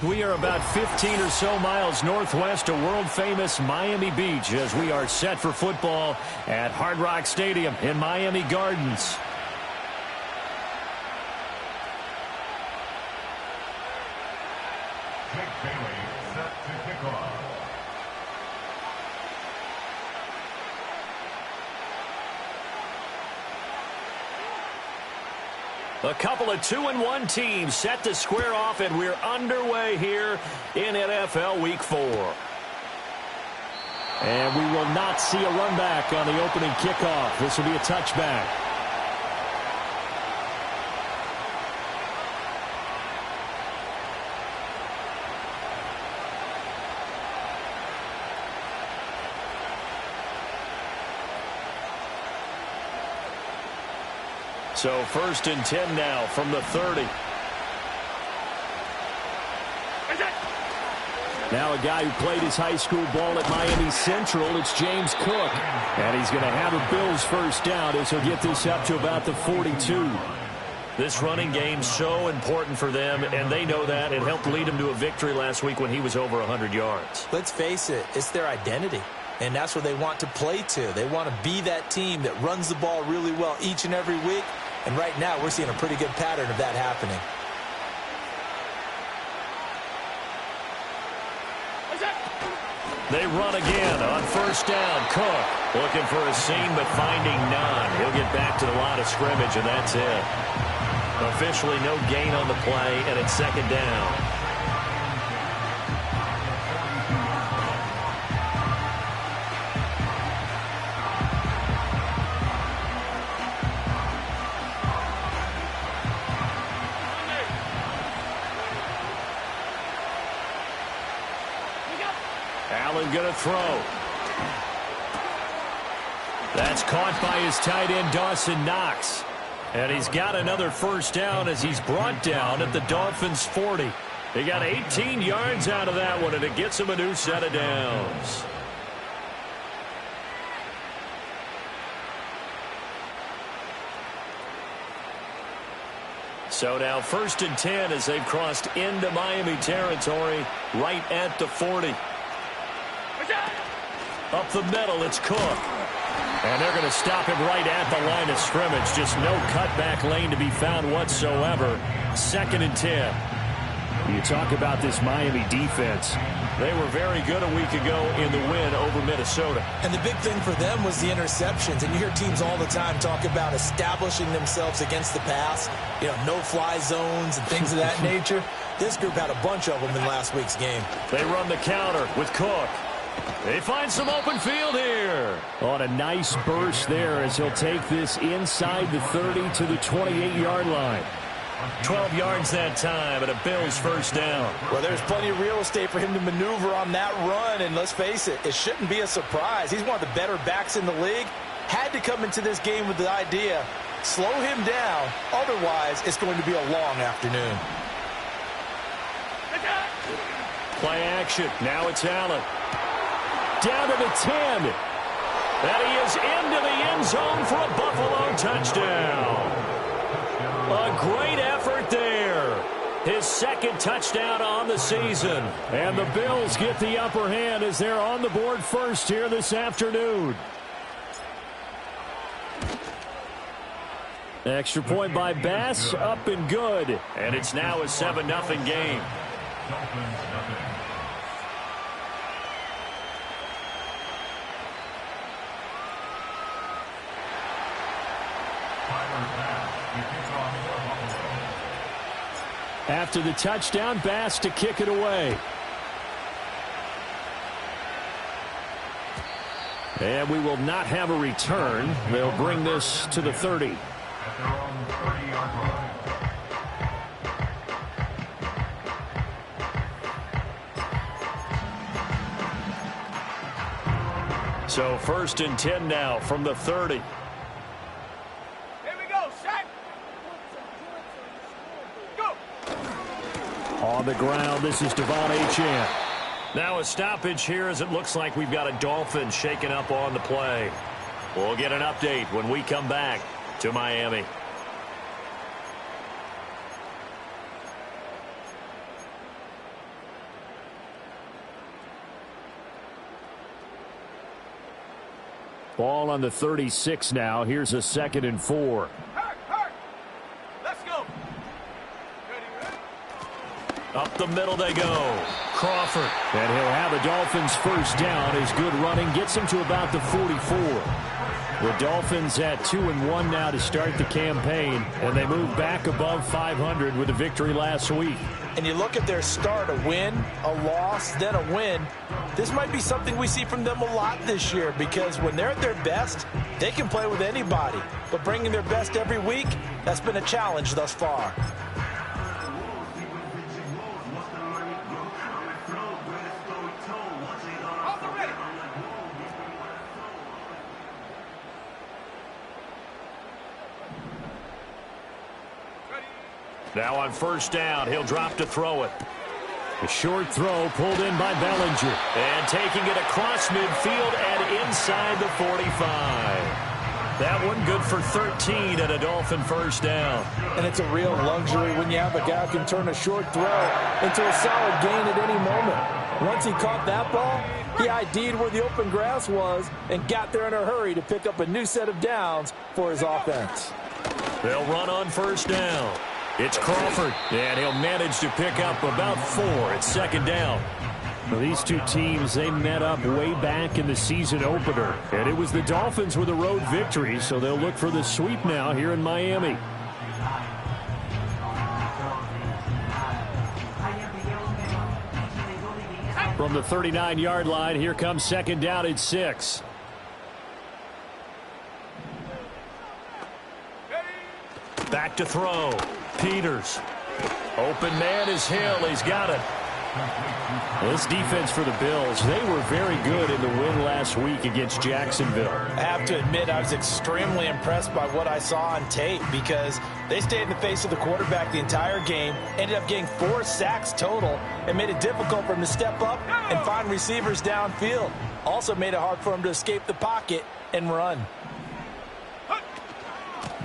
We are about 15 or so miles northwest of world-famous Miami Beach as we are set for football at Hard Rock Stadium in Miami Gardens. Jake Bailey set to kick off. A couple of 2-1 teams set to square off, and we're underway here in NFL Week 4. And we will not see a run back on the opening kickoff. This will be a touchback. So 1st and 10 now from the 30. Now a guy who played his high school ball at Miami Central, it's James Cook. And he's going to have a Bills first down as he'll get this up to about the 42. This running game so important for them, and they know that. It helped lead them to a victory last week when he was over 100 yards. Let's face it, it's their identity. And that's what they want to play to. They want to be that team that runs the ball really well each and every week. And right now, we're seeing a pretty good pattern of that happening. They run again on 1st down. Cook looking for a seam, but finding none. He'll get back to the line of scrimmage, and that's it. Officially no gain on the play, and it's 2nd down. Allen going to throw. That's caught by his tight end, Dawson Knox. And he's got another 1st down as he's brought down at the Dolphins' 40. He got 18 yards out of that one, and it gets him a new set of downs. So now 1st and 10 as they've crossed into Miami territory right at the 40. Up the middle, it's Cook. And they're going to stop him right at the line of scrimmage. Just no cutback lane to be found whatsoever. 2nd and 10. You talk about this Miami defense. They were very good a week ago in the win over Minnesota. And the big thing for them was the interceptions. And you hear teams all the time talk about establishing themselves against the pass. You know, no-fly zones and things of that nature. This group had a bunch of them in last week's game. They run the counter with Cook. They find some open field here. On a nice burst there as he'll take this inside the 30 to the 28-yard line. 12 yards that time and a Bills 1st down. Well, there's plenty of real estate for him to maneuver on that run, and let's face it, it shouldn't be a surprise. He's one of the better backs in the league. Had to come into this game with the idea, slow him down, otherwise it's going to be a long afternoon. Play action, now it's Allen. Down to the 10. And he is into the end zone for a Buffalo touchdown. A great effort there. His 2nd touchdown on the season. And the Bills get the upper hand as they're on the board first here this afternoon. Extra point by Bass, up and good. And it's now a 7-0 game. After the touchdown, Bass to kick it away. And we will not have a return. They'll bring this to the 30. So 1st and 10 now from the 30. On the ground, this is Devon Achane. Now a stoppage here as it looks like we've got a Dolphin shaken up on the play. We'll get an update when we come back to Miami. Ball on the 36 now. Here's a 2nd and 4. Let's go. Up the middle they go. Crawford. And he'll have the Dolphins first down. His good running gets him to about the 44. The Dolphins at 2-1 now to start the campaign, and they move back above 500 with a victory last week. And you look at their start, a win, a loss, then a win. This might be something we see from them a lot this year, because when they're at their best, they can play with anybody. But bringing their best every week, that's been a challenge thus far. Now on first down, he'll drop to throw it. A short throw pulled in by Bellinger. And taking it across midfield and inside the 45. That one good for 13 and a Dolphin first down. And it's a real luxury when you have a guy who can turn a short throw into a solid gain at any moment. Once he caught that ball, he ID'd where the open grass was and got there in a hurry to pick up a new set of downs for his offense. They'll run on first down. It's Crawford, and he'll manage to pick up about 4. It's 2nd down. Well, these two teams, they met up way back in the season opener, and it was the Dolphins with a road victory, so they'll look for the sweep now here in Miami. From the 39-yard line, here comes 2nd down at 6. Back to throw. Peters. Open man is Hill. He's got it. This defense for the Bills, they were very good in the win last week against Jacksonville. I have to admit, I was extremely impressed by what I saw on tape, because they stayed in the face of the quarterback the entire game, ended up getting 4 sacks total, and made it difficult for him to step up and find receivers downfield. Also made it hard for him to escape the pocket and run.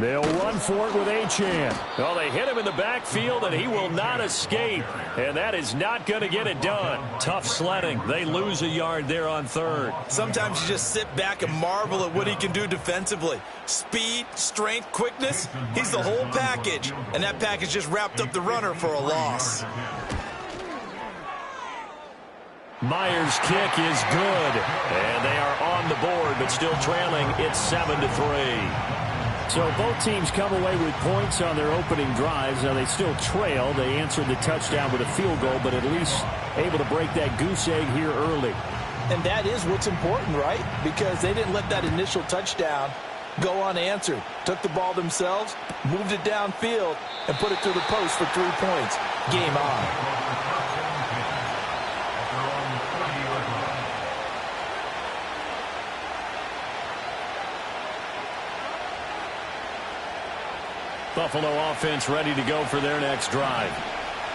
They'll run for it with Achane. Well, they hit him in the backfield, and he will not escape. And that is not going to get it done. Tough sledding. They lose a yard there on 3rd. Sometimes you just sit back and marvel at what he can do defensively. Speed, strength, quickness, he's the whole package. And that package just wrapped up the runner for a loss. Myers' kick is good. And they are on the board, but still trailing. It's 7-3. So both teams come away with points on their opening drives. Now they still trail. They answered the touchdown with a field goal, but at least able to break that goose egg here early. And that is what's important, right? Because they didn't let that initial touchdown go unanswered. Took the ball themselves, moved it downfield, and put it through the post for 3 points. Game on. Buffalo offense ready to go for their next drive.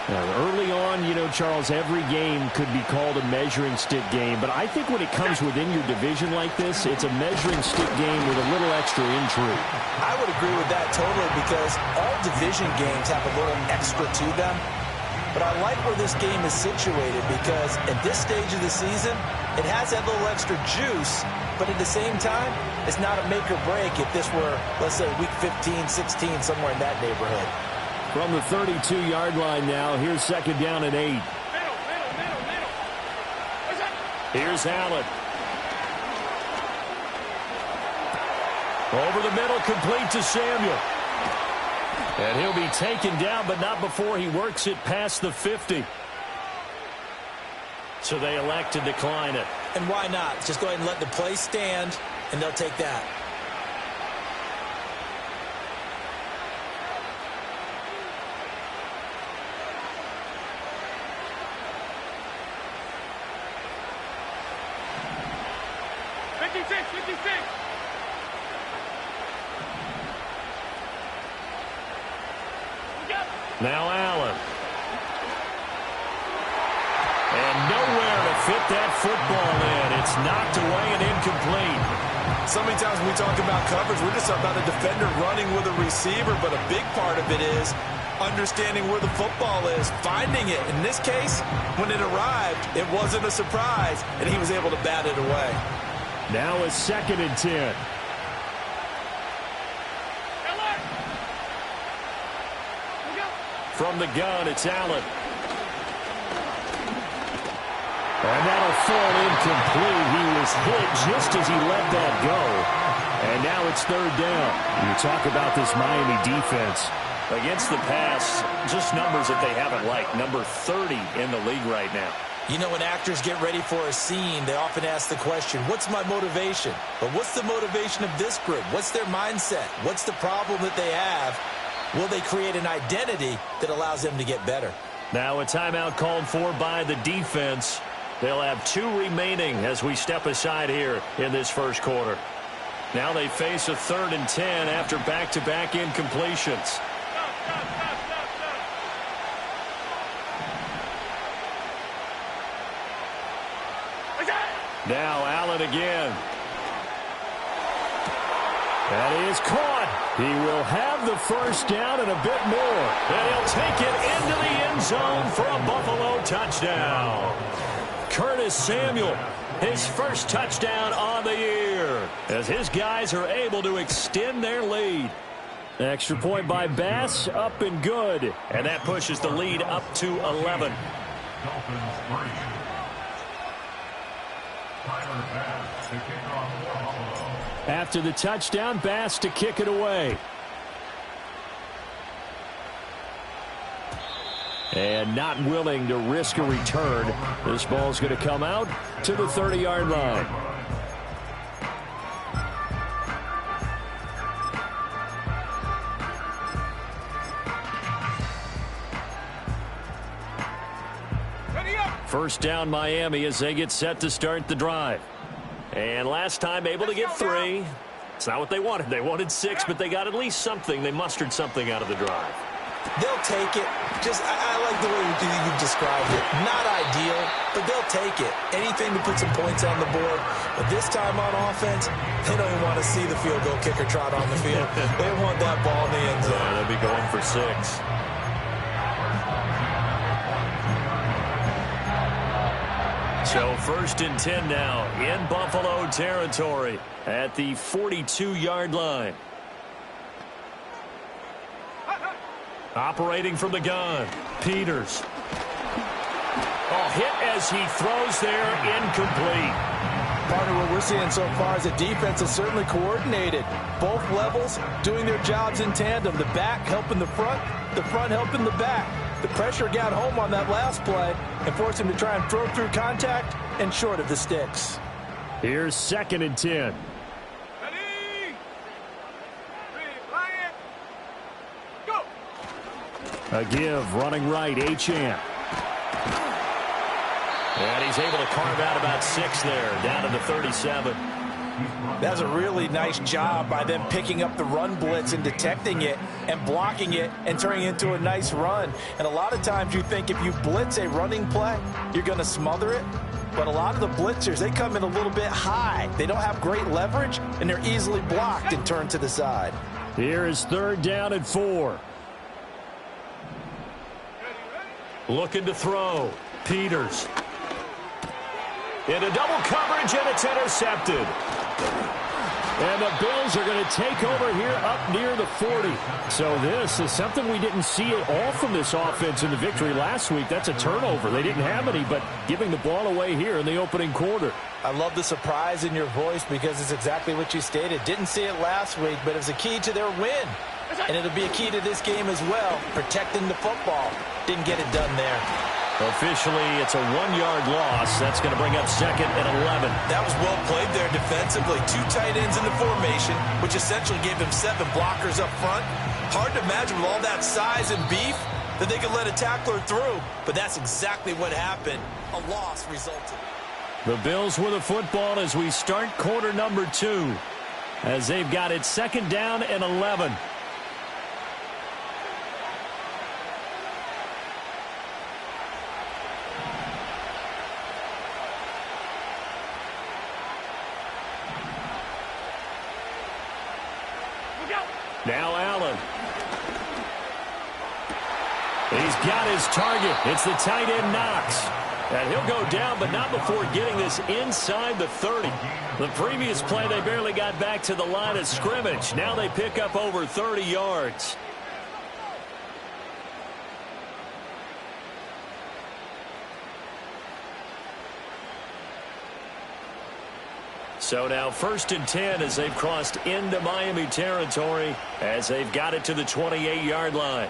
Now, early on, you know, Charles, every game could be called a measuring stick game. But I think when it comes within your division like this, it's a measuring stick game with a little extra intrigue. I would agree with that totally, because all division games have a little extra to them. But I like where this game is situated, because at this stage of the season, it has that little extra juice. But at the same time, it's not a make or break if this were, let's say, week 15, 16, somewhere in that neighborhood. From the 32-yard line now, here's 2nd down and 8. Here's Allen. Over the middle, complete to Samuel. And he'll be taken down, but not before he works it past the 50. So they elect to decline it. And why not? Just go ahead and let the play stand, and they'll take that. Now Allen. And nowhere to fit that football in. It's knocked away and incomplete. So many times when we talk about coverage, we're just about a defender running with a receiver, but a big part of it is understanding where the football is, finding it. In this case, when it arrived, it wasn't a surprise, and he was able to bat it away. Now a 2nd and 10. From the gun, it's Allen. And that'll fall incomplete. He was hit just as he let that go. And now it's 3rd down. You talk about this Miami defense. Against the pass, just numbers that they haven't liked. Number 30 in the league right now. You know, when actors get ready for a scene, they often ask the question, what's my motivation? But what's the motivation of this group? What's their mindset? What's the problem that they have? Will they create an identity that allows them to get better? Now a timeout called for by the defense. They'll have 2 remaining as we step aside here in this first quarter. Now they face a 3rd and 10 after back-to-back incompletions. Now Allen again. That is caught. He will have the first down and a bit more. And he'll take it into the end zone for a Buffalo touchdown. Curtis Samuel, his first touchdown on the year, as his guys are able to extend their lead. Extra point by Bass, up and good. And that pushes the lead up to 11. After the touchdown, Bass to kick it away. And not willing to risk a return. This ball's going to come out to the 30-yard line. First down Miami as they get set to start the drive. And last time able to get 3. It's not what they wanted. They wanted 6, but they got at least something. They mustered something out of the drive. They'll take it. I like the way you described it. Not ideal, but they'll take it. Anything to put some points on the board. But this time on offense, they don't even want to see the field goal kicker trot on the field. They want that ball in the end zone. Yeah, they'll be going for 6. So 1st and 10 now in Buffalo territory at the 42-yard line. Operating from the gun, Peters. Oh, hit as he throws there, incomplete. Partner, what we're seeing so far is the defense is certainly coordinated. Both levels doing their jobs in tandem. The back helping the front helping the back. The pressure got home on that last play and forced him to try and throw through contact and short of the sticks. Here's 2nd and 10. Ready? 3, Lion. Go. A give, running right, Achane. And he's able to carve out about 6 there, down to the 37. That's a really nice job by them picking up the run blitz and detecting it and blocking it and turning it into a nice run. And a lot of times you think if you blitz a running play, you're going to smother it. But a lot of the blitzers, they come in a little bit high. They don't have great leverage, and they're easily blocked and turned to the side. Here is 3rd down and 4. Looking to throw. Peters. Into double coverage, and it's intercepted. And the Bills are going to take over here up near the 40. So this is something we didn't see at all from this offense in the victory last week. That's a turnover. They didn't have any, but giving the ball away here in the opening quarter. I love the surprise in your voice because it's exactly what you stated. Didn't see it last week, but it was a key to their win. And it'll be a key to this game as well, protecting the football. Didn't get it done there. Officially, it's a 1-yard loss. That's going to bring up 2nd and 11. That was well played there defensively. 2 tight ends in the formation, which essentially gave them 7 blockers up front. Hard to imagine with all that size and beef that they could let a tackler through. But that's exactly what happened. A loss resulted. The Bills with the football as we start quarter number 2. As they've got it 2nd down and 11. Now Allen. He's got his target. It's the tight end Knox. And he'll go down, but not before getting this inside the 30. The previous play, they barely got back to the line of scrimmage. Now they pick up over 30 yards. So now 1st and 10 as they've crossed into Miami territory as they've got it to the 28-yard line.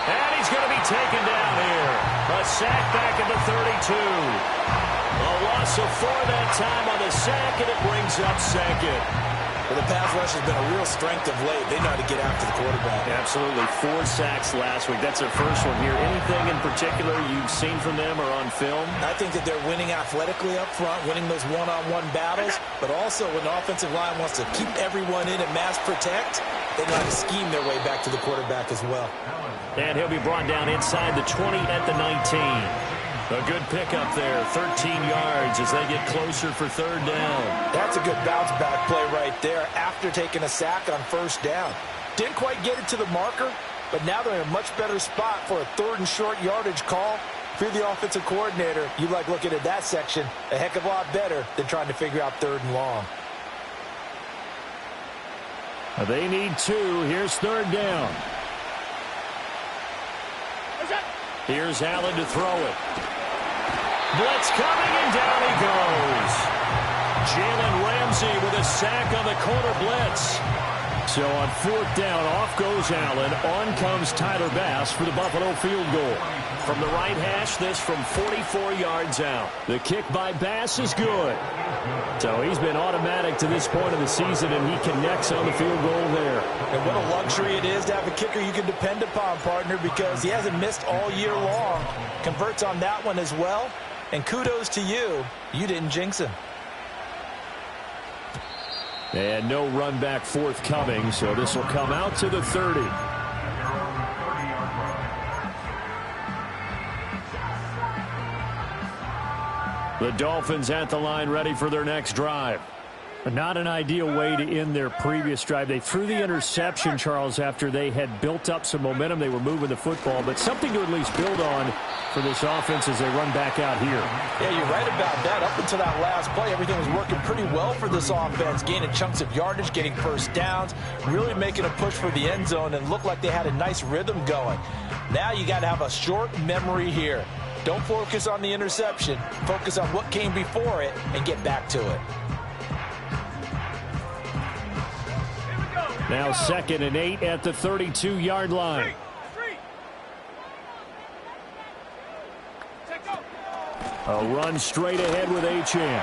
And he's going to be taken down here. A sack back at the 32. A loss of 4 that time on the sack, and it brings up 2nd. Well, the pass rush has been a real strength of late. They know how to get after the quarterback. Absolutely. 4 sacks last week. That's their first one here. Anything in particular you've seen from them or on film? I think that they're winning athletically up front, winning those one-on-one battles, but also when the offensive line wants to keep everyone in and mass protect, they know how to scheme their way back to the quarterback as well. And he'll be brought down inside the 20 at the 19. A good pickup there, 13 yards as they get closer for 3rd down. That's a good bounce-back play right there after taking a sack on 1st down. Didn't quite get it to the marker, but now they're in a much better spot for a 3rd and short yardage call. If you're the offensive coordinator, you like looking at that section a heck of a lot better than trying to figure out 3rd and long. They need 2. Here's 3rd down. Here's Allen to throw it. Blitz coming, and down he goes. Jalen Ramsey with a sack on the corner blitz. So on 4th down, off goes Allen. On comes Tyler Bass for the Buffalo field goal. From the right hash, this from 44 yards out. The kick by Bass is good. So he's been automatic to this point of the season, and he connects on the field goal there. And what a luxury it is to have a kicker you can depend upon, partner, because he hasn't missed all year long. Converts on that one as well. And kudos to you. You didn't jinx him. And no run back forthcoming, so this will come out to the 30. The Dolphins at the line ready for their next drive. Not an ideal way to end their previous drive. They threw the interception, Charles, after they had built up some momentum. They were moving the football, but something to at least build on for this offense as they run back out here. Yeah, you're right about that. Up until that last play, everything was working pretty well for this offense, gaining chunks of yardage, getting 1st downs, really making a push for the end zone, and looked like they had a nice rhythm going. Now you got to have a short memory here. Don't focus on the interception. Focus on what came before it and get back to it. Now 2nd and 8 at the 32-yard line. A run straight ahead with Achane.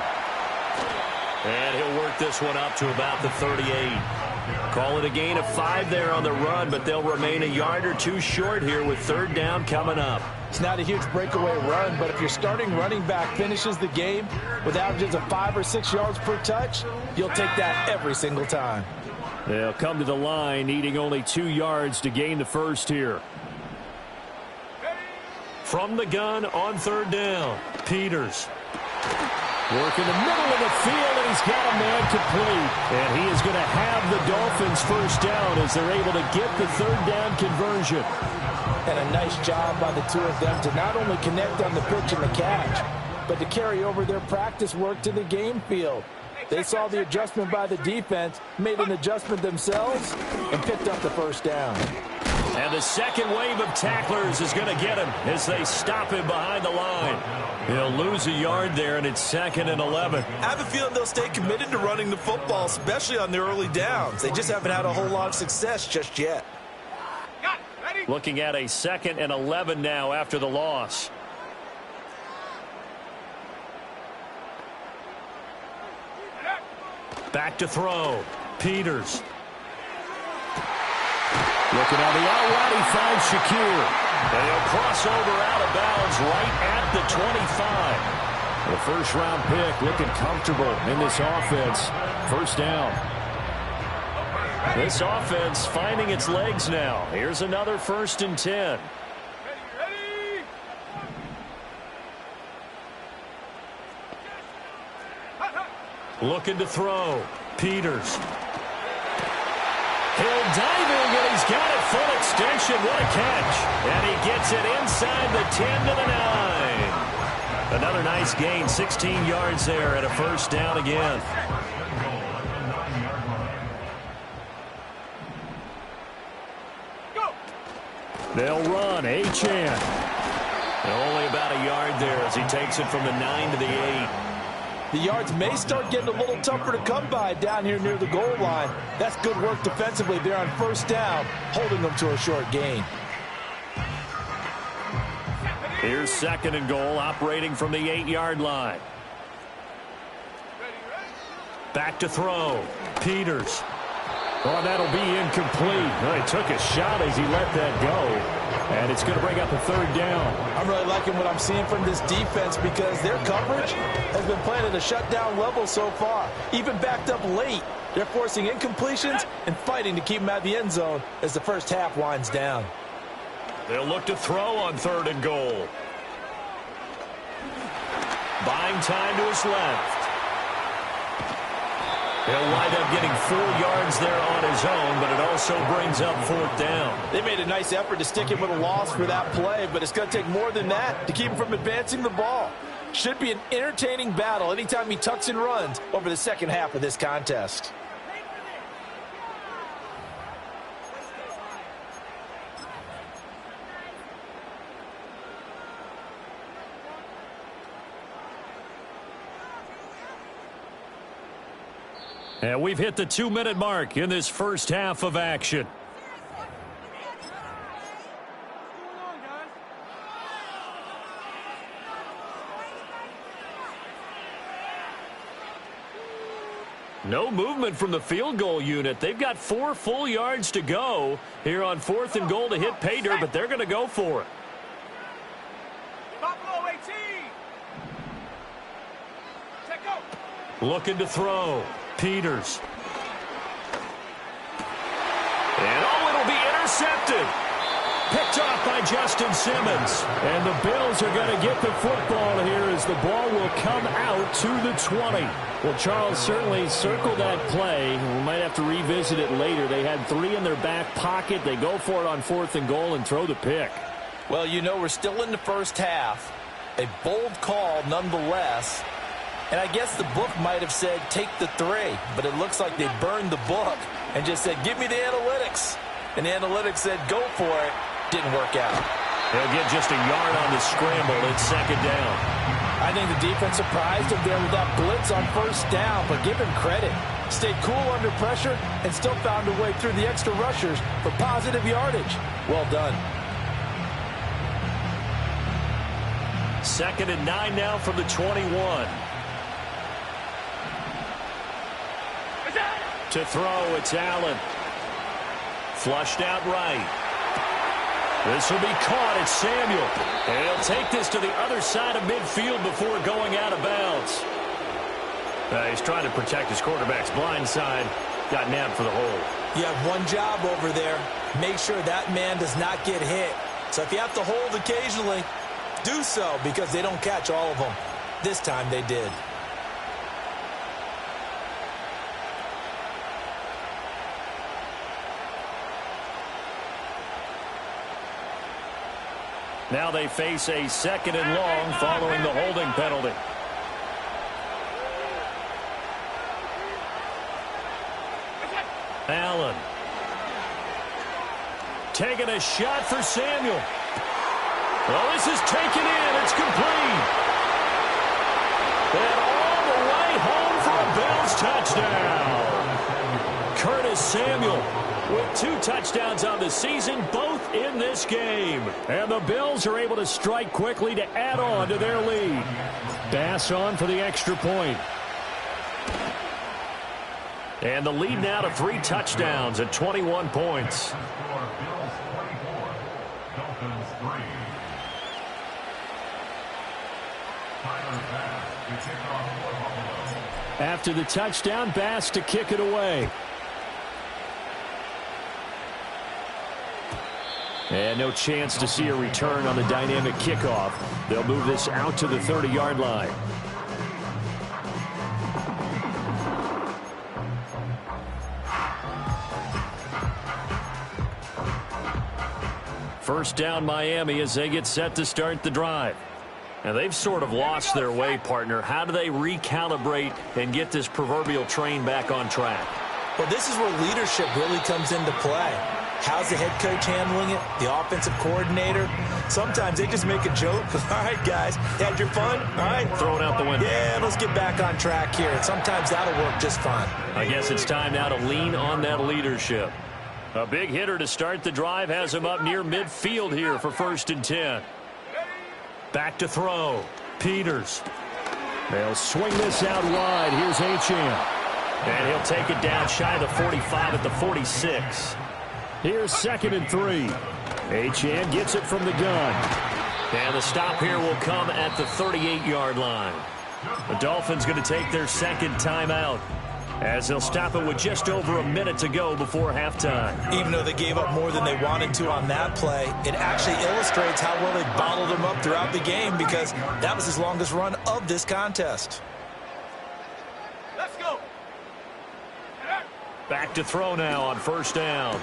And he'll work this one up to about the 38. Call it a gain of 5 there on the run, but they'll remain a yard or 2 short here with 3rd down coming up. It's not a huge breakaway run, but if your starting running back finishes the game with averages of 5 or 6 yards per touch, you'll take that every single time. They'll come to the line, needing only 2 yards to gain the first here. From the gun on 3rd down, Peters. Work in the middle of the field, and he's got a man complete. And he is going to have the Dolphins 1st down as they're able to get the 3rd down conversion. And a nice job by the 2 of them to not only connect on the pitch and the catch, but to carry over their practice work to the game field. They saw the adjustment by the defense, made an adjustment themselves, and picked up the 1st down. And the second wave of tacklers is going to get him as they stop him behind the line. He'll lose a yard there, and it's 2nd and 11. I have a feeling they'll stay committed to running the football, especially on the early downs. They just haven't had a whole lot of success just yet. Looking at a 2nd and 11 now after the loss. Back to throw. Peters. Looking on the out route, he finds Shakir. And he'll cross over out of bounds right at the 25. The 1st-round pick looking comfortable in this offense. 1st down. This offense finding its legs now. Here's another 1st and 10. Ready. Looking to throw. Peters. He'll dive in, and he's got it full extension. What a catch. And he gets it inside the 10 to the 9. Another nice gain, 16 yards there and a first down again. They'll run. Achane. Only about a yard there as he takes it from the 9 to the 8. The yards may start getting a little tougher to come by down here near the goal line. That's good work defensively there on first down, holding them to a short gain. Here's second and goal, operating from the 8-yard line. Back to throw. Peters. Oh, that'll be incomplete. Well, he took a shot as he let that go. And it's going to bring up a third down. I'm really liking what I'm seeing from this defense because their coverage has been playing at a shutdown level so far. Even backed up late, they're forcing incompletions and fighting to keep them out of the end zone as the first half winds down. They'll look to throw on third and goal. Buying time to his left. He'll wind up getting 4 yards there on his own, but it also brings up fourth down. They made a nice effort to stick him with a loss for that play, but it's going to take more than that to keep him from advancing the ball. Should be an entertaining battle anytime he tucks and runs over the second half of this contest. And we've hit the 2-minute mark in this first half of action. No movement from the field goal unit. They've got 4 full yards to go here on fourth and goal to hit pay dirt, but they're going to go for it. Buffalo 18. Check out. Looking to throw. Peters. And oh, it'll be intercepted. Picked off by Justin Simmons. And the Bills are going to get the football here as the ball will come out to the 20. Well, Charles, certainly circle that play. We might have to revisit it later. They had 3 in their back pocket. They go for it on fourth and goal and throw the pick. Well, you know, we're still in the first half. A bold call nonetheless. And I guess the book might have said, take the 3. But it looks like they burned the book and just said, give me the analytics. And the analytics said, go for it. Didn't work out. They'll get just a yard on the scramble. It's second down. I think the defense surprised him there with that blitz on first down. But give him credit. Stayed cool under pressure and still found a way through the extra rushers for positive yardage. Well done. Second and 9 now from the 21. To throw, it's Allen. Flushed out right. This will be caught. It's Samuel. And he'll take this to the other side of midfield before going out of bounds. He's trying to protect his quarterback's blind side. Got nabbed for the hold. You have one job over there. Make sure that man does not get hit. So if you have to hold occasionally, do so because they don't catch all of them. This time they did. Now they face a second and long following the holding penalty. Allen. Taking a shot for Samuel. Well, this is taken in. It's complete. And all the way home for a Bills touchdown. Curtis Samuel with 2 touchdowns on the season, both in this game. And the Bills are able to strike quickly to add on to their lead. Bass on for the extra point. And the lead now to 3 touchdowns at 21 points. After the touchdown, Bass to kick it away. And no chance to see a return on the dynamic kickoff. They'll move this out to the 30-yard line. First down Miami as they get set to start the drive. And they've sort of lost their way, partner. How do they recalibrate and get this proverbial train back on track? Well, this is where leadership really comes into play. How's the head coach handling it? The offensive coordinator? Sometimes they just make a joke. All right, guys, had your fun? All right. Throw it out the window. Yeah, let's get back on track here. And sometimes that'll work just fine. I guess it's time now to lean on that leadership. A big hitter to start the drive has him up near midfield here for 1st and 10. Back to throw. Peters. They'll swing this out wide. Here's Achane. And he'll take it down shy of the 45 at the 46. Here's 2nd and 3. Achane gets it from the gun. And the stop here will come at the 38-yard line. The Dolphins going to take their 2nd timeout, as they'll stop it with just over a minute to go before halftime. Even though they gave up more than they wanted to on that play, it actually illustrates how well they bottled them up throughout the game, because that was his longest run of this contest. Let's go. Back to throw now on 1st down.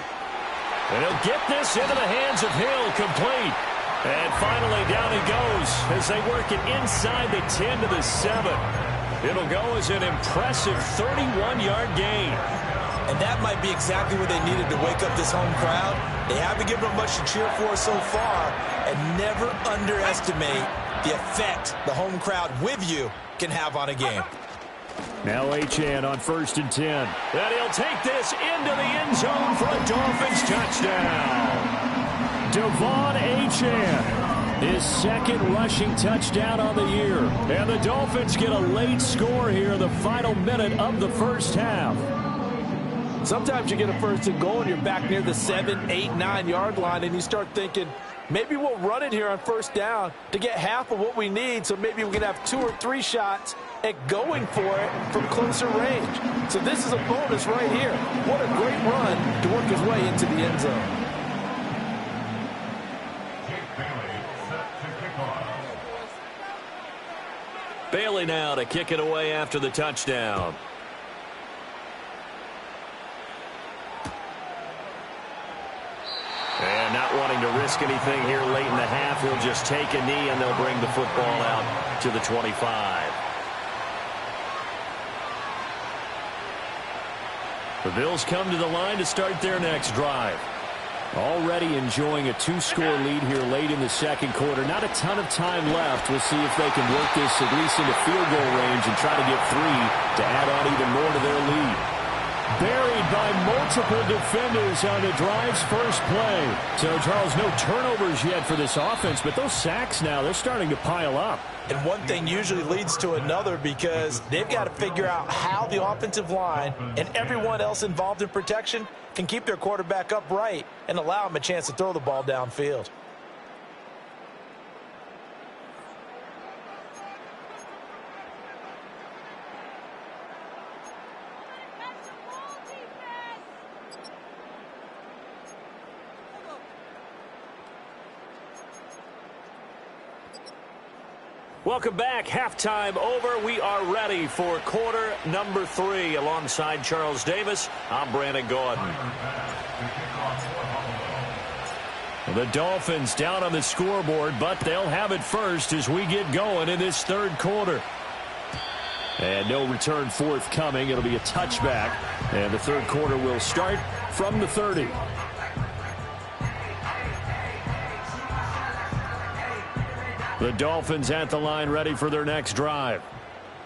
And he'll get this into the hands of Hill, complete. And finally down he goes as they work it inside the 10 to the 7. It'll go as an impressive 31-yard gain. And that might be exactly what they needed to wake up this home crowd. They haven't given them much to cheer for so far, and never underestimate the effect the home crowd with you can have on a game. Now Achane on 1st and 10. And he'll take this into the end zone for a Dolphins touchdown. Devon Achane, his 2nd rushing touchdown on the year. And the Dolphins get a late score here in the final minute of the 1st half. Sometimes you get a 1st and goal and you're back near the 7, 8, 9-yard line, and you start thinking, maybe we'll run it here on 1st down to get half of what we need, so maybe we can have 2 or 3 shots at going for it from closer range. So this is a bonus right here. What a great run to work his way into the end zone. Bailey now to kick it away after the touchdown. And not wanting to risk anything here late in the half, he'll just take a knee and they'll bring the football out to the 25. The Bills come to the line to start their next drive. Already enjoying a 2-score lead here late in the 2nd quarter. Not a ton of time left. We'll see if they can work this at least into field goal range and try to get 3 to add on even more to their lead. Buried by multiple defenders on the drive's first play. So, Charles, no turnovers yet for this offense, but those sacks now, they're starting to pile up. And one thing usually leads to another, because they've got to figure out how the offensive line and everyone else involved in protection can keep their quarterback upright and allow him a chance to throw the ball downfield. Welcome back. Halftime over. We are ready for quarter number 3. Alongside Charles Davis, I'm Brandon Gaudin. The Dolphins down on the scoreboard, but they'll have it first as we get going in this 3rd quarter. And no return forthcoming. It'll be a touchback. And the 3rd quarter will start from the 30. The Dolphins at the line, ready for their next drive.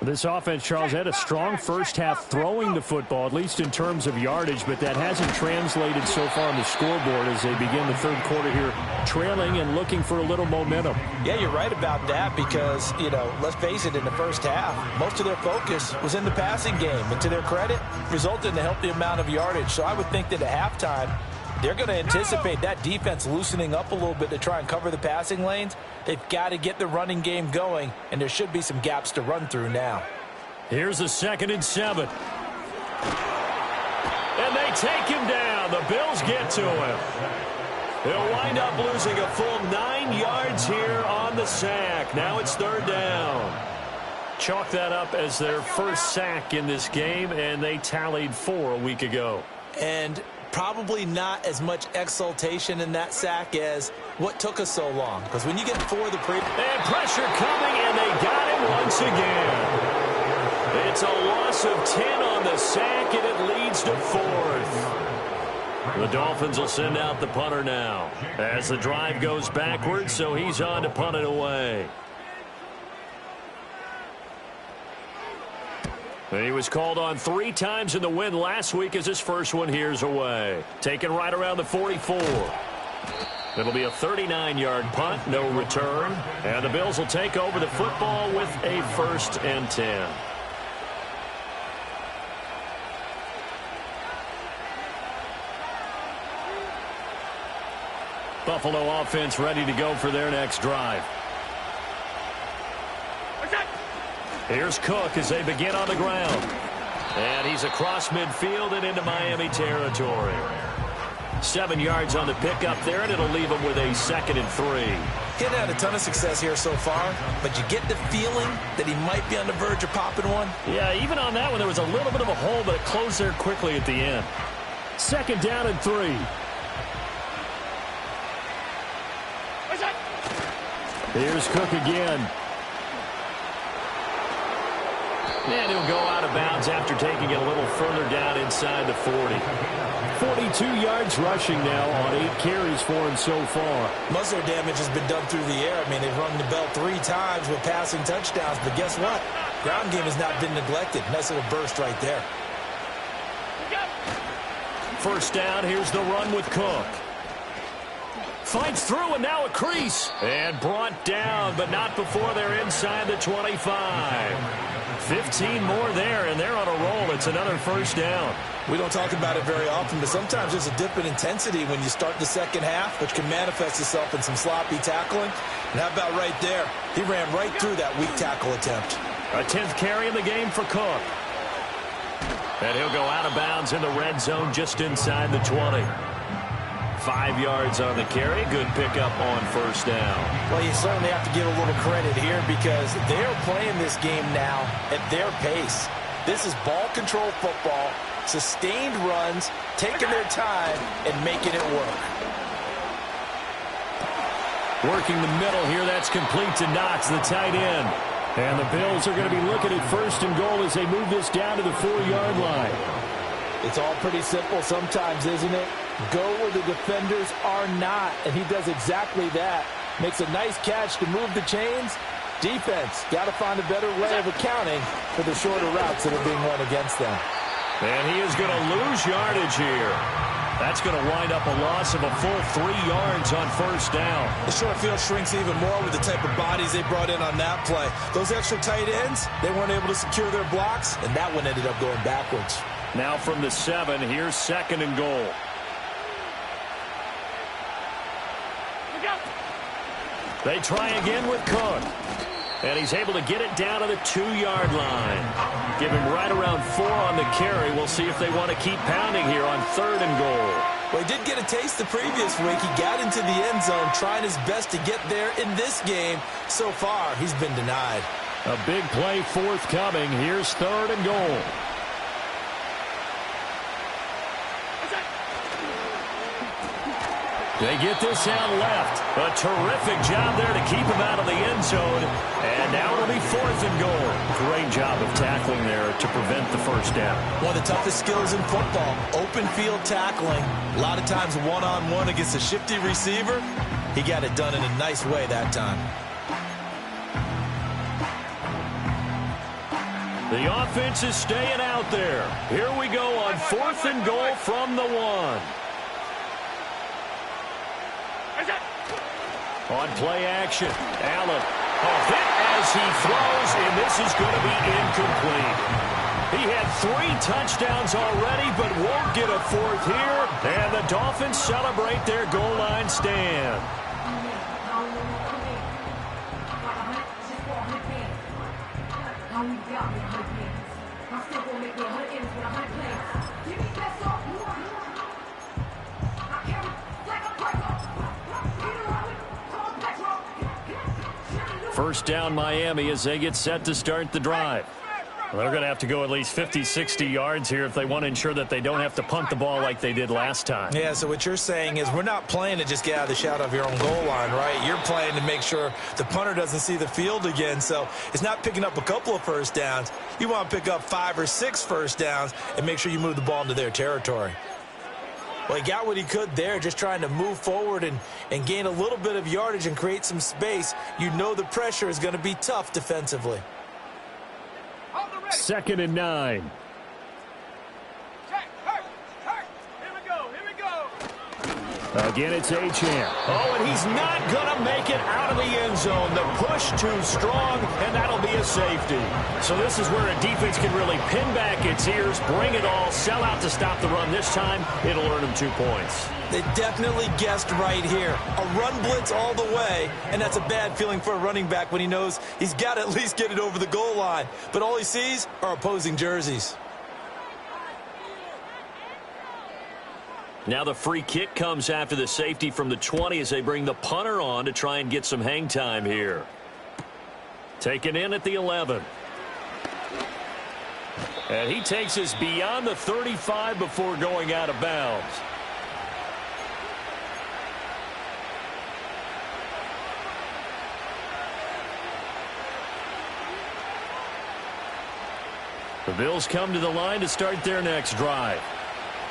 This offense, Charles, had a strong first half throwing the football, at least in terms of yardage, but that hasn't translated so far on the scoreboard as they begin the 3rd quarter here, trailing and looking for a little momentum. Yeah, you're right about that, because, let's face it, in the first half, most of their focus was in the passing game, and to their credit, resulted in a healthy amount of yardage. So I would think that at halftime, they're going to anticipate that defense loosening up a little bit to try and cover the passing lanes. They've got to get the running game going, and there should be some gaps to run through now. Here's the 2nd and 7. And they take him down. The Bills get to him. They'll wind up losing a full 9 yards here on the sack. Now it's 3rd down. Chalk that up as their first sack in this game, and they tallied 4 a week ago. And probably not as much exultation in that sack as what took us so long. Because when you get 4 of the And pressure coming, and they got him once again. It's a loss of 10 on the sack, and it leads to 4th. The Dolphins will send out the punter now as the drive goes backwards, so he's on to punt it away. He was called on 3 times in the win last week as his first one here's away. Taken right around the 44. It'll be a 39-yard punt, no return. And the Bills will take over the football with a 1st and 10. Buffalo offense ready to go for their next drive. Here's Cook as they begin on the ground. And he's across midfield and into Miami territory. 7 yards on the pickup there, and it'll leave him with a 2nd and 3. He hadn't had a ton of success here so far, but you get the feeling that he might be on the verge of popping one. Yeah, even on that one, there was a little bit of a hole, but it closed there quickly at the end. 2nd down and 3. Here's Cook again. And he'll go out of bounds after taking it a little further down inside the 40. 42 yards rushing now on 8 carries for him so far. Most of their damage has been done through the air. I mean, they've rung the bell 3 times with passing touchdowns, but guess what? Ground game has not been neglected. Nice little burst right there. 1st down, here's the run with Cook. Fights through, and now a crease. And brought down, but not before they're inside the 25. 15 more there, and they're on a roll. It's another 1st down. We don't talk about it very often, but sometimes there's a dip in intensity when you start the second half, which can manifest itself in some sloppy tackling. And how about right there? He ran right through that weak tackle attempt. A 10th carry in the game for Cook. And he'll go out of bounds in the red zone just inside the 20. 5 yards on the carry. Good pickup on 1st down. Well, you certainly have to give a little credit here because they're playing this game now at their pace. This is ball control football, sustained runs, taking their time, and making it work. Working the middle here. That's complete to Knox, the tight end. And the Bills are going to be looking at 1st and goal as they move this down to the 4-yard line. It's all pretty simple sometimes, isn't it? Go where the defenders are not, and he does exactly that. Makes a nice catch to move the chains. Defense, got to find a better way of accounting for the shorter routes that are being run against them. And he is going to lose yardage here. That's going to wind up a loss of a full 3 yards on 1st down. The short field shrinks even more with the type of bodies they brought in on that play. Those extra tight ends, they weren't able to secure their blocks, and that one ended up going backwards. Now from the 7, here's 2nd and goal. They try again with Cook. And he's able to get it down to the 2-yard line. Give him right around 4 on the carry. We'll see if they want to keep pounding here on 3rd and goal. Well, he did get a taste the previous week. He got into the end zone, trying his best to get there in this game. So far, he's been denied. A big play forthcoming. Here's 3rd and goal. They get this out left. A terrific job there to keep him out of the end zone. And now it'll be 4th and goal. Great job of tackling there to prevent the 1st down. One of the toughest skills in football, open field tackling. A lot of times one-on-one against a shifty receiver. He got it done in a nice way that time. The offense is staying out there. Here we go on 4th and goal from the 1. On play action, Allen. A hit as he throws, and this is going to be incomplete. He had 3 touchdowns already, but won't get a 4th here. And the Dolphins celebrate their goal line stand. First down Miami as they get set to start the drive. Well, they're going to have to go at least 50, 60 yards here if they want to ensure that they don't have to punt the ball like they did last time. Yeah, so what you're saying is we're not playing to just get out of the shadow of your own goal line, right? You're playing to make sure the punter doesn't see the field again. So it's not picking up a couple of first downs. You want to pick up 5 or 6 first downs and make sure you move the ball into their territory. Well, he got what he could there, just trying to move forward and gain a little bit of yardage and create some space. You know the pressure is going to be tough defensively. 2nd and 9. Again, it's Achane. Oh, and he's not going to make it out of the end zone. The push too strong, and that'll be a safety. So this is where a defense can really pin back its ears, bring it all, sell out to stop the run. This time, it'll earn them 2 points. They definitely guessed right here. A run blitz all the way, and that's a bad feeling for a running back when he knows he's got to at least get it over the goal line. But all he sees are opposing jerseys. Now the free kick comes after the safety from the 20 as they bring the punter on to try and get some hang time here. Taken in at the 11. And he takes us beyond the 35 before going out of bounds. The Bills come to the line to start their next drive.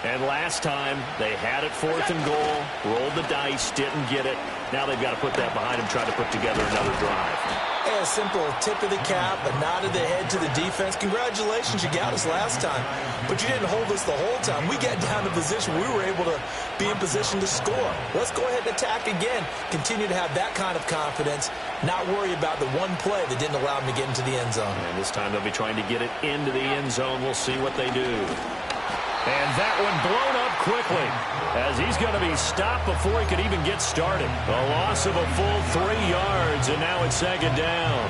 And last time, they had it 4th and goal, rolled the dice, didn't get it. Now they've got to put that behind them, try to put together another drive. Yeah, a simple tip of the cap, a nod of the head to the defense. Congratulations, you got us last time. But you didn't hold us the whole time. We got down to position. We were able to be in position to score. Let's go ahead and attack again. Continue to have that kind of confidence. Not worry about the one play that didn't allow them to get into the end zone. And this time they'll be trying to get it into the end zone. We'll see what they do. And that one blown up quickly as he's going to be stopped before he could even get started. A loss of a full 3 yards, and now it's 2nd down.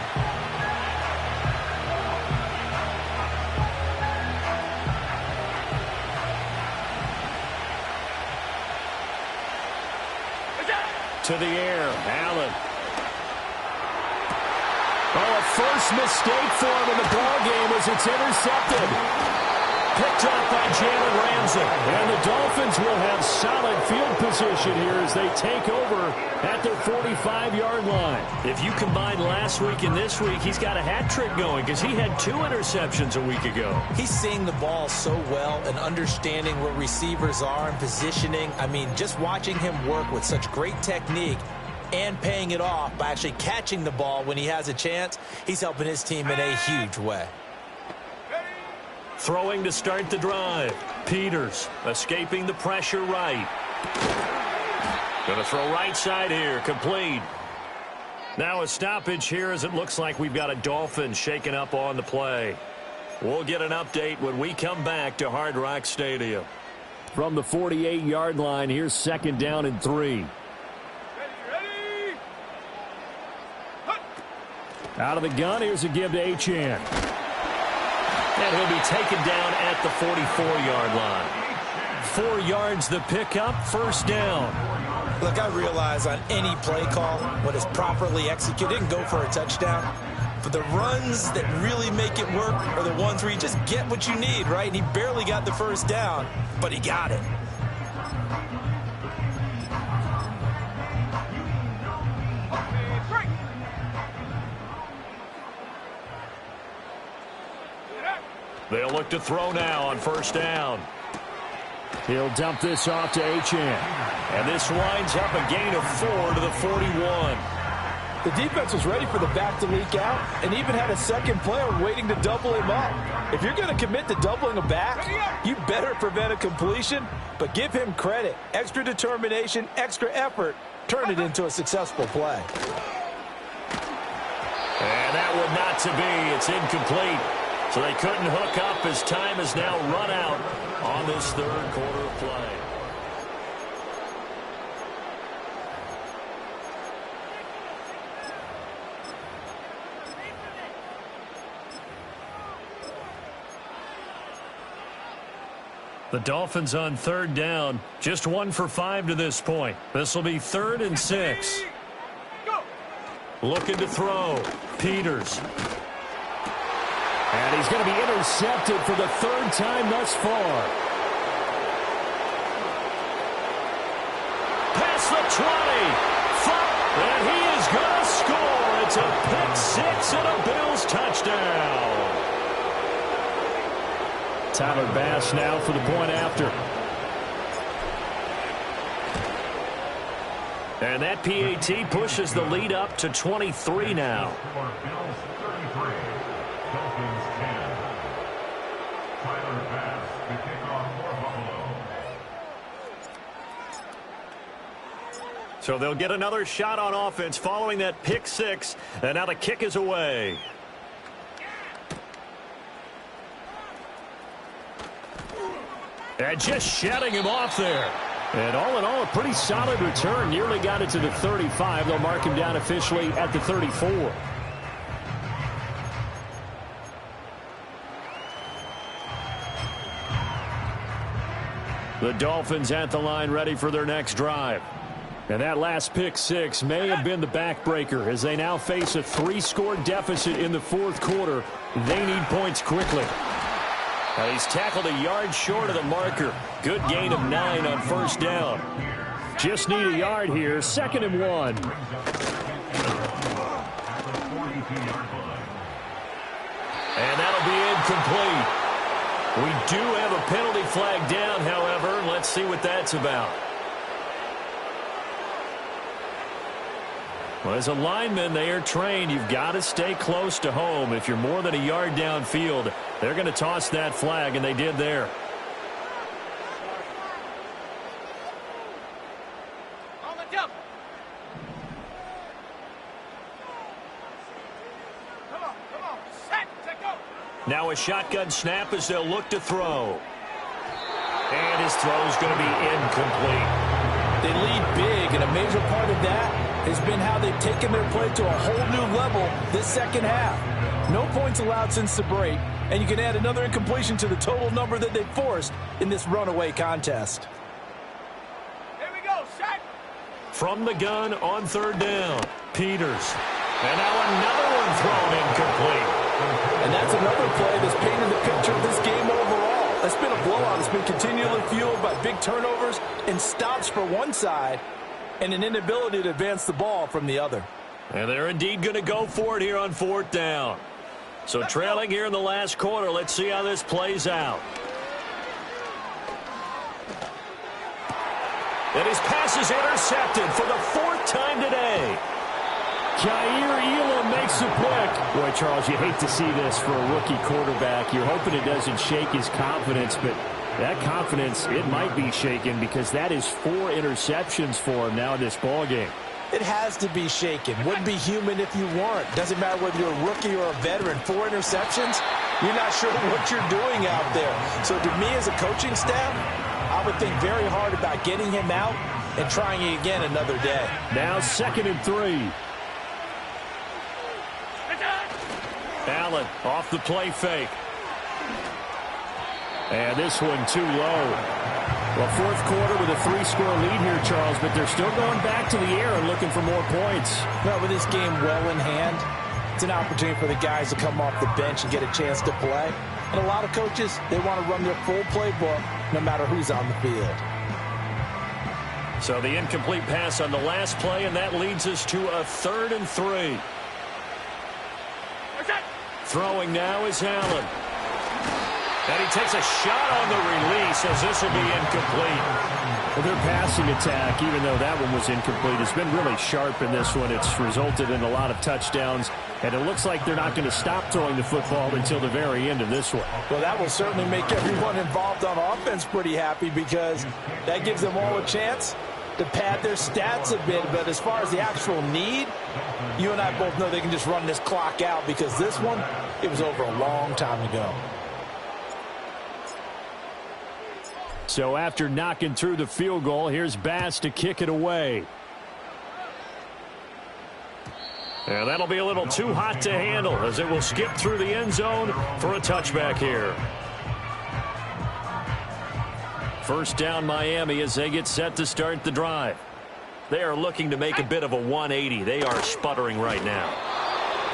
To the air, Allen. Oh, a first mistake for him in the ball game as it's intercepted. Picked up by Jalen Ramsey. And the Dolphins will have solid field position here as they take over at their 45-yard line. If you combine last week and this week, he's got a hat trick going because he had 2 interceptions a week ago. He's seeing the ball so well and understanding where receivers are and positioning. I mean, just watching him work with such great technique and paying it off by actually catching the ball when he has a chance, he's helping his team in a huge way. Throwing to start the drive. Peters escaping the pressure right. Going to throw right side here. Complete. Now a stoppage here as it looks like we've got a Dolphin shaking up on the play. We'll get an update when we come back to Hard Rock Stadium. From the 48-yard line, here's 2nd down and 3. Ready. Out of the gun, here's a give to Achane. And he'll be taken down at the 44-yard line. 4 yards the pickup, 1st down. Look, I realize on any play call, when it's properly executed, it can go for a touchdown. But the runs that really make it work are the ones where you just get what you need, right? And he barely got the 1st down, but he got it. They'll look to throw now on 1st down. He'll dump this off to Achane. And this winds up a gain of 4 to the 41. The defense was ready for the back to leak out and even had a second player waiting to double him up. If you're going to commit to doubling a back, you better prevent a completion, but give him credit. Extra determination, extra effort, turn it into a successful play. And that one not to be. It's incomplete. So they couldn't hook up as time has now run out on this 3rd quarter of play. The Dolphins on 3rd down, just 1 for 5 to this point. This will be 3rd and 6. Looking to throw. Peters. And he's going to be intercepted for the third time thus far. Past the 20. And he is going to score. It's a pick six and a Bills touchdown. Tyler Bass now for the point after. And that PAT pushes the lead up to 23 now. Bills 33, Dolphins 10. Tyler Bass, the kickoff for Buffalo. So they'll get another shot on offense following that pick six. And now the kick is away. And just shutting him off there. And all in all, a pretty solid return. Nearly got it to the 35. They'll mark him down officially at the 34. The Dolphins at the line ready for their next drive. And that last pick six may have been the backbreaker as they now face a 3-score deficit in the fourth quarter. They need points quickly. And he's tackled a yard short of the marker. Good gain of 9 on first down. Just need a yard here. 2nd and 1. And that'll be incomplete. We do have a penalty flag down, however. Let's see what that's about. Well, as a lineman, they are trained. You've got to stay close to home. If you're more than a yard downfield, they're going to toss that flag, and they did there. On the jump. Come on. Set to go. Now a shotgun snap as they'll look to throw. And his throw is going to be incomplete. They lead big, and a major part of that has been how they've taken their play to a whole new level this second half. No points allowed since the break, and you can add another incompletion to the total number that they forced in this runaway contest. Here we go. Set. From the gun on 3rd down, Peters. And now another one thrown incomplete. And that's another play that's painted the picture of this game overall. It's been a blowout. It's been continually fueled by big turnovers and stops for one side and an inability to advance the ball from the other. And they're indeed going to go for it here on 4th down. So trailing here in the last quarter, let's see how this plays out. And his pass is intercepted for the 4th time today. Jair Elam makes the pick. Boy, Charles, you hate to see this for a rookie quarterback. You're hoping it doesn't shake his confidence, but that confidence, it might be shaken because that is 4 interceptions for him now in this ballgame. It has to be shaken. Wouldn't be human if you weren't. Doesn't matter whether you're a rookie or a veteran. 4 interceptions, you're not sure what you're doing out there. So to me as a coaching staff, I would think very hard about getting him out and trying it again another day. Now 2nd and 3. Allen off the play fake. And this one too low. Well, 4th quarter with a 3-score lead here, Charles, but they're still going back to the air and looking for more points. Well, with this game well in hand, it's an opportunity for the guys to come off the bench and get a chance to play. And a lot of coaches, they want to run their full playbook no matter who's on the field. So the incomplete pass on the last play, and that leads us to a 3rd and 3. Throwing now is Allen. And he takes a shot on the release as this will be incomplete. Well, their passing attack, even though that one was incomplete, has been really sharp in this one. It's resulted in a lot of touchdowns, and it looks like they're not going to stop throwing the football until the very end of this one. Well, that will certainly make everyone involved on offense pretty happy because that gives them all a chance to pad their stats a bit. But as far as the actual need, you and I both know they can just run this clock out because this one, it was over a long time ago. So after knocking through the field goal, here's Bass to kick it away. And that'll be a little too hot to handle as it will skip through the end zone for a touchback here. 1st down Miami as they get set to start the drive. They are looking to make a bit of a 180. They are sputtering right now.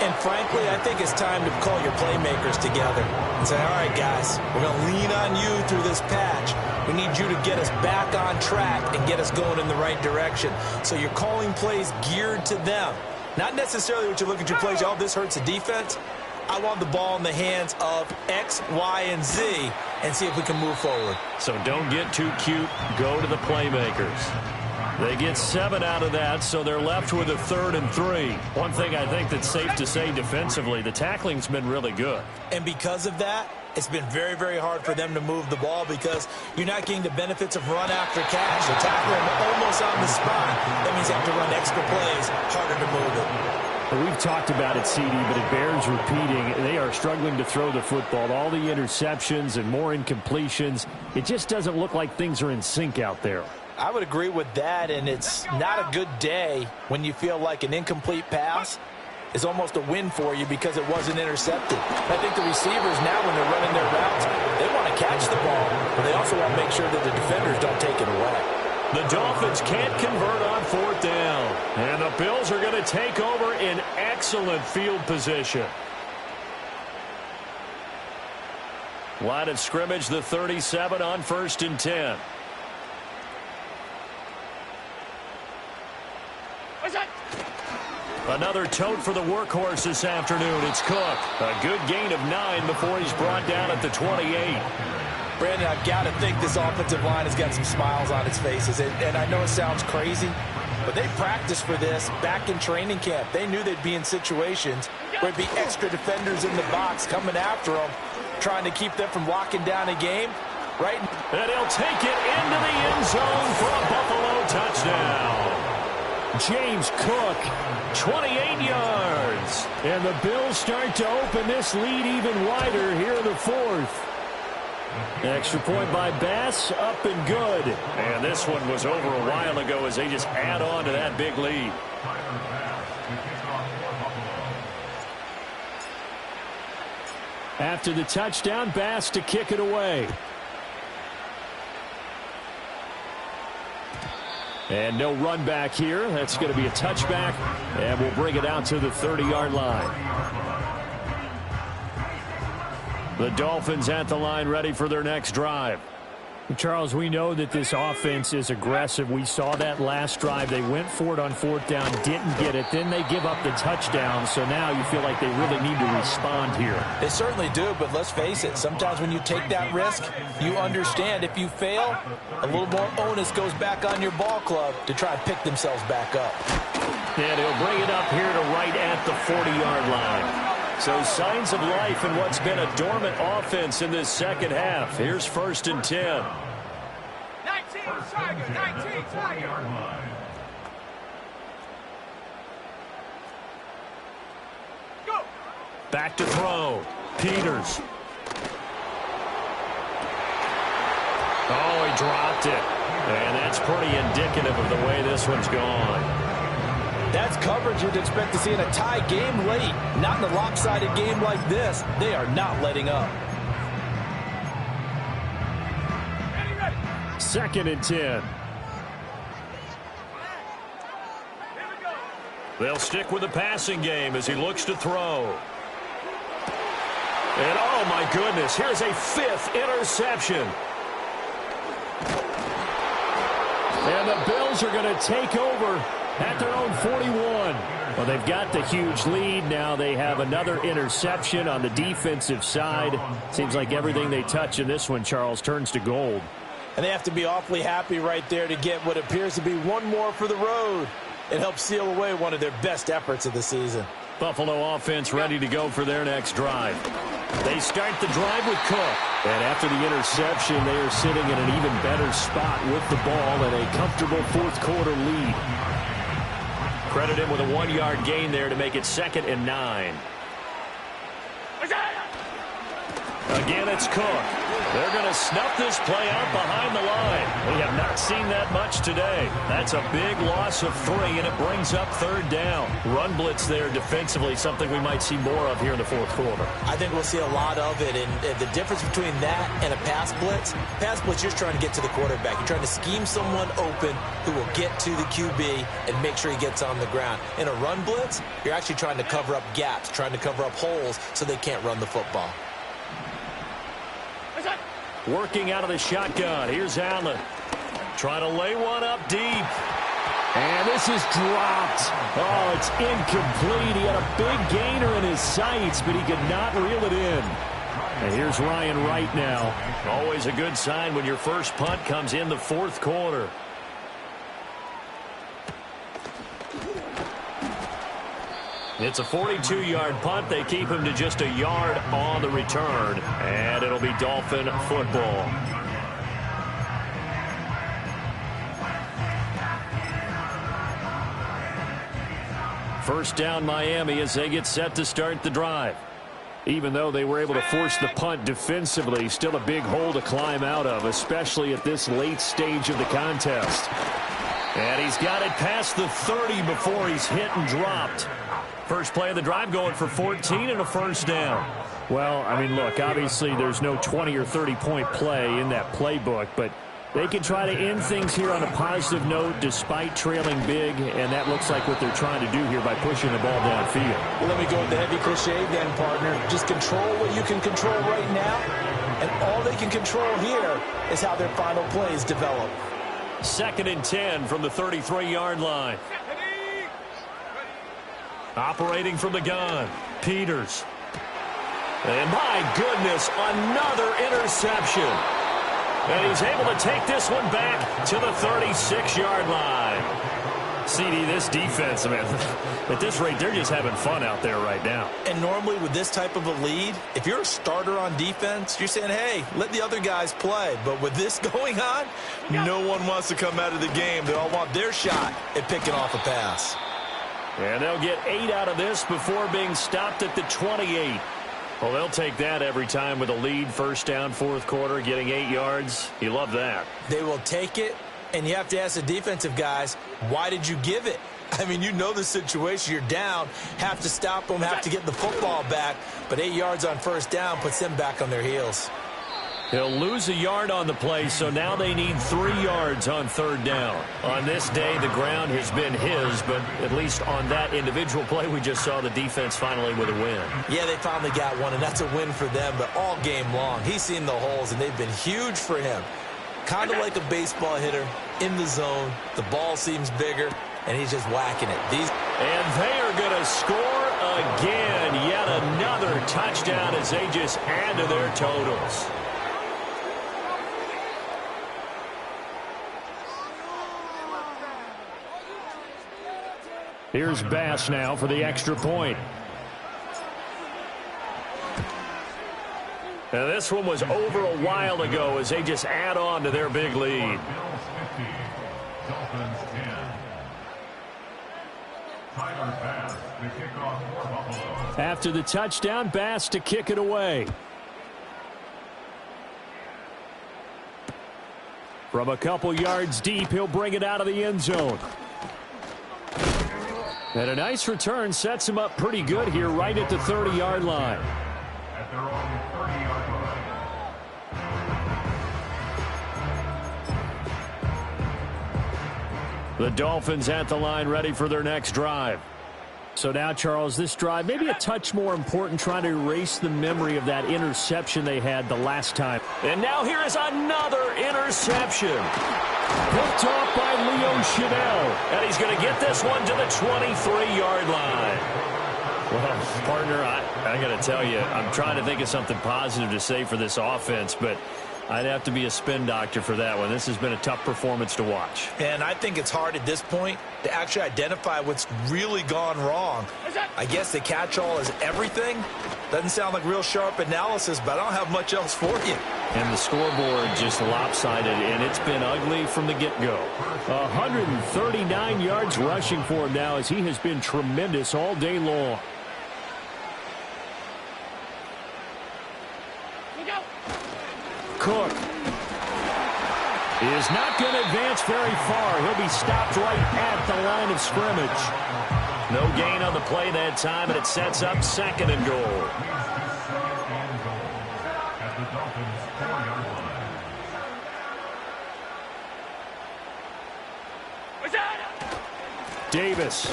And frankly, I think it's time to call your playmakers together and say, all right, guys, we're going to lean on you through this patch. We need you to get us back on track and get us going in the right direction. So you're calling plays geared to them. Not necessarily what you look at your plays, oh, this hurts the defense. I want the ball in the hands of X, Y, and Z and see if we can move forward. So don't get too cute. Go to the playmakers. They get 7 out of that, so they're left with a 3rd and 3. One thing I think that's safe to say defensively, the tackling's been really good. And because of that, it's been very, very hard for them to move the ball because you're not getting the benefits of run after catch. They're tackling almost on the spot. That means you have to run extra plays, harder to move it. Well, we've talked about it, CD, but it bears repeating. They are struggling to throw the football. All the interceptions and more incompletions. It just doesn't look like things are in sync out there. I would agree with that, and it's not a good day when you feel like an incomplete pass is almost a win for you because it wasn't intercepted. I think the receivers now, when they're running their routes, they want to catch the ball, but they also want to make sure that the defenders don't take it away. The Dolphins can't convert on 4th down, and the Bills are going to take over in excellent field position. Line of scrimmage, the 37 on 1st and 10. Another tote for the workhorse this afternoon. It's Cook. A good gain of 9 before he's brought down at the 28. Brandon, I've got to think this offensive line has got some smiles on its faces. And I know it sounds crazy, but they practiced for this back in training camp. They knew they'd be in situations where it'd be extra defenders in the box coming after them, trying to keep them from locking down a game. Right? And he'll take it into the end zone for a Buffalo touchdown. James Cook, 28 yards. And the Bills start to open this lead even wider here in the 4th. Extra point by Bass, up and good. And this one was over a while ago as they just add on to that big lead. After the touchdown, Bass to kick it away. And no run back here. That's going to be a touchback, and we'll bring it out to the 30-yard line. The Dolphins at the line, ready for their next drive. Charles, we know that this offense is aggressive. We saw that last drive. They went for it on 4th down, didn't get it. Then they give up the touchdown. So now you feel like they really need to respond here. They certainly do, but let's face it. Sometimes when you take that risk, you understand if you fail, a little more onus goes back on your ball club to try and pick themselves back up. And he'll bring it up here to right at the 40-yard line. So signs of life in what's been a dormant offense in this second half. Here's 1st and 10. 19, Tiger, 19, Tiger. Go. Back to throw. Peters. Oh, he dropped it. And that's pretty indicative of the way this one's gone. That's coverage you'd expect to see in a tie game late. Not in a lopsided game like this. They are not letting up. 2nd and 10. They'll stick with the passing game as he looks to throw. And oh my goodness, here's a 5th interception. And the Bills are going to take over at their own 41. Well, they've got the huge lead. Now they have another interception on the defensive side. Seems like everything they touch in this one, Charles, turns to gold. And they have to be awfully happy right there to get what appears to be one more for the road. It helps seal away one of their best efforts of the season. Buffalo offense ready to go for their next drive. They start the drive with Cook. And after the interception, they are sitting in an even better spot with the ball and a comfortable 4th quarter lead. Credit him with a 1-yard gain there to make it 2nd and 9. Again, it's Cook. They're going to snuff this play out behind the line. We have not seen that much today. That's a big loss of 3, and it brings up 3rd down. Run blitz there defensively, something we might see more of here in the 4th quarter. I think we'll see a lot of it, and the difference between that and a pass blitz, you're just trying to get to the quarterback. You're trying to scheme someone open who will get to the QB and make sure he gets on the ground. In a run blitz, you're actually trying to cover up gaps, trying to cover up holes so they can't run the football. Working out of the shotgun. Here's Allen. Trying to lay one up deep. And this is dropped. Oh, it's incomplete. He had a big gainer in his sights, but he could not reel it in. And here's Ryan Wright now. Always a good sign when your first punt comes in the 4th quarter. It's a 42-yard punt. They keep him to just a yard on the return. And it'll be Dolphin football. First down Miami as they get set to start the drive. Even though they were able to force the punt defensively, still a big hole to climb out of, especially at this late stage of the contest. And he's got it past the 30 before he's hit and dropped. First play of the drive going for 14 and a first down. Well, I mean, look, obviously there's no 20 or 30-point play in that playbook, but they can try to end things here on a positive note despite trailing big, and that looks like what they're trying to do here by pushing the ball downfield. Well, let me go with the heavy cliche then, partner. Just control what you can control right now, and all they can control here is how their final plays develop. 2nd and 10 from the 33-yard line. Operating from the gun, Peters. And my goodness, another interception. And he's able to take this one back to the 36-yard line. CD, this defense, man, at this rate, they're just having fun out there right now. And normally with this type of a lead, if you're a starter on defense, you're saying, hey, let the other guys play. But with this going on, no one wants to come out of the game. They all want their shot at picking off a pass. And they'll get 8 out of this before being stopped at the 28. Well, they'll take that every time with a lead. First down, 4th quarter, getting 8 yards. You love that. They will take it, and you have to ask the defensive guys, why did you give it? I mean, you know the situation. You're down, have to stop them, have to get the football back. But 8 yards on first down puts them back on their heels. He'll lose a yard on the play, so now they need 3 yards on 3rd down. On this day, the ground has been his, but at least on that individual play, we just saw the defense finally with a win. Yeah, they finally got one, and that's a win for them, but all game long, he's seen the holes, and they've been huge for him. Kind of like a baseball hitter in the zone. The ball seems bigger, and he's just whacking it. And they are going to score again. Yet another touchdown as they just add to their totals. Here's Bass now for the extra point. Now this one was over a while ago as they just add on to their big lead. Dolphins 10. Tyler Bass, the kickoff for Buffalo. After the touchdown, Bass to kick it away. From a couple yards deep, he'll bring it out of the end zone. And a nice return sets him up pretty good here right at the 30-yard line. At their own 30-yard line. The Dolphins at the line ready for their next drive. So now, Charles, this drive maybe a touch more important, trying to erase the memory of that interception they had the last time. And now here is another interception. Picked off by Leo Chanel. And he's going to get this one to the 23-yard line. Well, partner, I got to tell you, I'm trying to think of something positive to say for this offense, but I'd have to be a spin doctor for that one. This has been a tough performance to watch. And I think it's hard at this point to actually identify what's really gone wrong. I guess the catch-all is everything. Doesn't sound like real sharp analysis, but I don't have much else for you. And the scoreboard just lopsided, and it's been ugly from the get-go. 139 yards rushing for him now as he has been tremendous all day long. Cook is not going to advance very far. He'll be stopped right at the line of scrimmage. No gain on the play that time, and it sets up 2nd and goal. Davis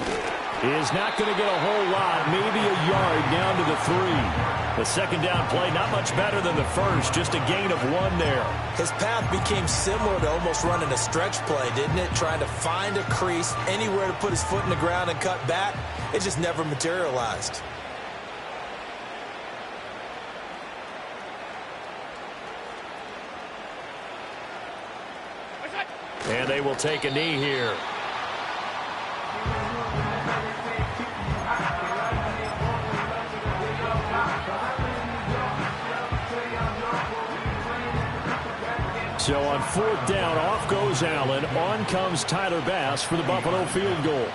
is not going to get a whole lot, maybe a yard down to the 3. The 2nd down play, not much better than the first, just a gain of 1 there. His path became similar to almost running a stretch play, didn't it? Trying to find a crease, anywhere to put his foot in the ground and cut back. It just never materialized. And they will take a knee here. So on 4th down, off goes Allen. On comes Tyler Bass for the Buffalo field goal.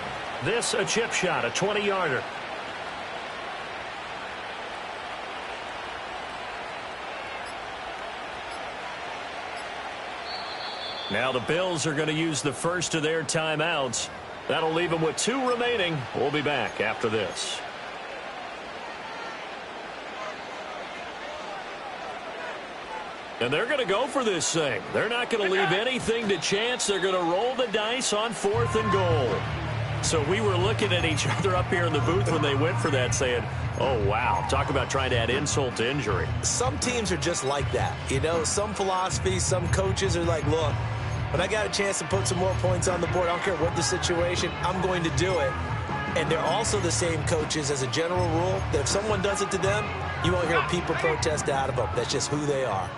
This a chip shot, a 20-yarder. Now the Bills are going to use the first of their timeouts. That'll leave them with 2 remaining. We'll be back after this. And they're going to go for this thing. They're not going to leave anything to chance. They're going to roll the dice on 4th and goal. So we were looking at each other up here in the booth when they went for that saying, oh, wow, talk about trying to add insult to injury. Some teams are just like that. You know, some philosophies, some coaches are like, look, when I got a chance to put some more points on the board, I don't care what the situation, I'm going to do it. And they're also the same coaches as a general rule that if someone does it to them, you won't hear people protest out of them. That's just who they are.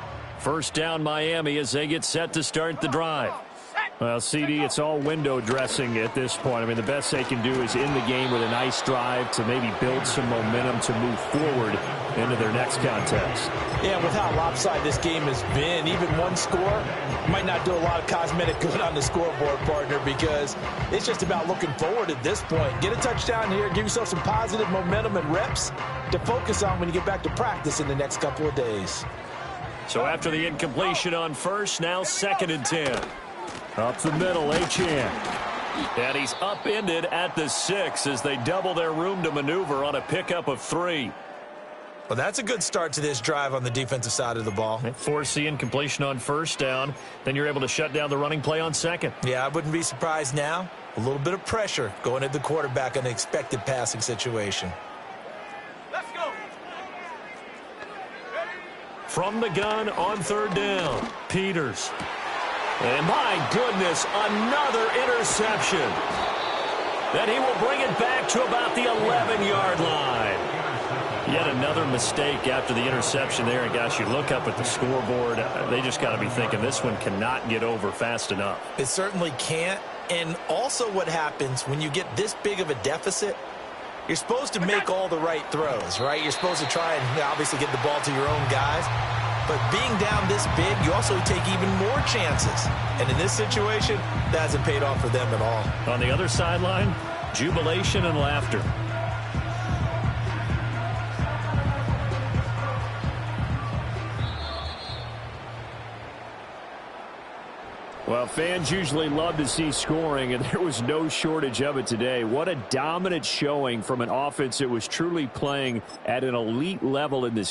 1st down Miami as they get set to start the drive. Well, CD, it's all window dressing at this point. I mean, the best they can do is end the game with a nice drive to maybe build some momentum to move forward into their next contest. Yeah, with how lopsided this game has been, even one score might not do a lot of cosmetic good on the scoreboard, partner, because it's just about looking forward at this point. Get a touchdown here, give yourself some positive momentum and reps to focus on when you get back to practice in the next couple of days. So after the incompletion on 1st, now 2nd and 10. Up the middle, Achane. And he's upended at the 6 as they double their room to maneuver on a pickup of 3. Well, that's a good start to this drive on the defensive side of the ball. Force the incompletion on 1st down. Then you're able to shut down the running play on 2nd. Yeah, I wouldn't be surprised now. A little bit of pressure going at the quarterback in an expected passing situation. Let's go. From the gun on 3rd down, Peters. And my goodness, another interception. Then he will bring it back to about the 11-yard line. Yet another mistake after the interception there. And, gosh, you look up at the scoreboard, they just got to be thinking this one cannot get over fast enough. It certainly can't. And also what happens when you get this big of a deficit, you're supposed to make all the right throws, right? You're supposed to try and obviously get the ball to your own guys. But being down this big, you also take even more chances. And in this situation, that hasn't paid off for them at all. On the other sideline, jubilation and laughter. Well, fans usually love to see scoring, and there was no shortage of it today. What a dominant showing from an offense that was truly playing at an elite level in this